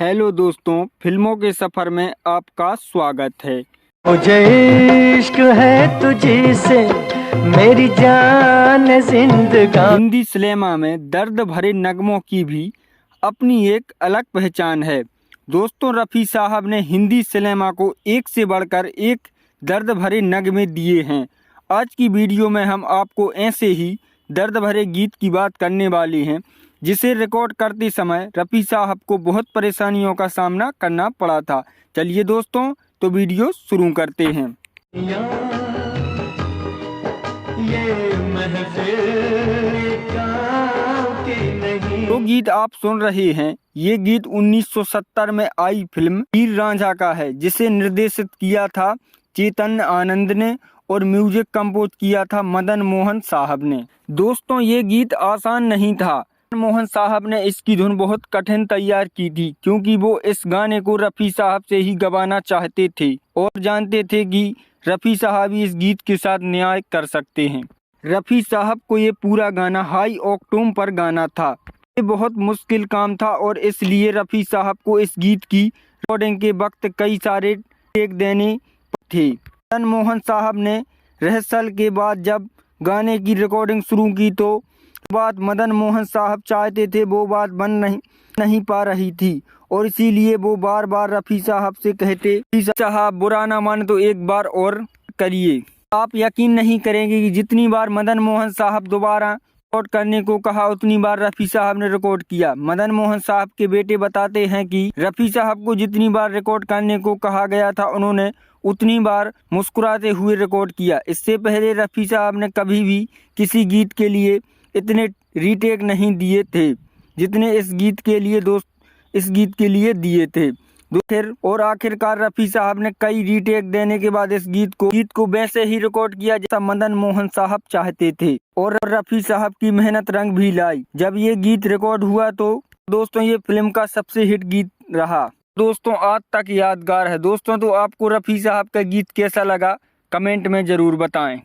Hello दोस्तों, फिल्मों के सफर में आपका स्वागत है। मुझे इश्क है तुझी से मेरी जान जिंदगानी। हिंदी सिनेमा में दर्द भरे नगमों की भी अपनी एक अलग पहचान है। दोस्तों, रफ़ी साहब ने हिंदी सिनेमा को एक से बढ़कर एक दर्द भरे नगमे दिए हैं। आज की वीडियो में हम आपको ऐसे ही दर्द भरे गीत की बात करने वाले हैं जिसे रिकॉर्ड करते समय रफ़ी साहब को बहुत परेशानियों का सामना करना पड़ा था। चलिए दोस्तों, तो वीडियो शुरू करते हैं। ये महफिल काम की नहीं। तो गीत आप सुन रहे हैं, ये गीत 1970 में आई फिल्म हीर रांझा का है, जिसे निर्देशित किया था चैतन्य आनंद ने और म्यूजिक कंपोज किया था मदन मोहन साहब ने। दोस्तों, ये गीत आसान नहीं था। मदन मोहन साहब ने इसकी धुन बहुत कठिन तैयार की थी, क्योंकि वो इस गाने को रफ़ी साहब से ही गवाना चाहते थे और जानते थे कि रफ़ी साहब ही इस गीत के साथ न्याय कर सकते हैं। रफ़ी साहब को ये पूरा गाना हाई ऑक्टेव पर गाना था। ये बहुत मुश्किल काम था और इसलिए रफ़ी साहब को इस गीत की रिकॉर्डिंग के वक्त कई सारे टेक देने थे। मदन मोहन साहब ने रिहर्सल के बाद जब गाने की रिकॉर्डिंग शुरू की तो बात मदन मोहन साहब चाहते थे वो बात बन नहीं पा रही थी, और इसीलिए वो बार बार रफ़ी साहब से कहते, रफ़ी साहब बुरा ना माने तो एक बार और करिए। आप यकीन नहीं करेंगे कि जितनी बार मदन मोहन साहब दोबारा रिकॉर्ड करने को कहा उतनी बार रफ़ी साहब ने रिकॉर्ड किया। मदन मोहन साहब के बेटे बताते हैं कि रफ़ी साहब को जितनी बार रिकॉर्ड करने को कहा गया था उन्होंने उतनी बार मुस्कुराते हुए रिकॉर्ड किया। इससे पहले रफ़ी साहब ने कभी भी किसी गीत के लिए इतने रीटेक नहीं दिए थे जितने इस गीत के लिए दिए थे। फिर और आखिरकार रफ़ी साहब ने कई रीटेक देने के बाद इस गीत को वैसे ही रिकॉर्ड किया जैसा मदन मोहन साहब चाहते थे, और रफ़ी साहब की मेहनत रंग भी लाई। जब ये गीत रिकॉर्ड हुआ तो दोस्तों ये फिल्म का सबसे हिट गीत रहा। दोस्तों, आज तक यादगार है। दोस्तों, तो आपको रफ़ी साहब का गीत कैसा लगा कमेंट में ज़रूर बताएं।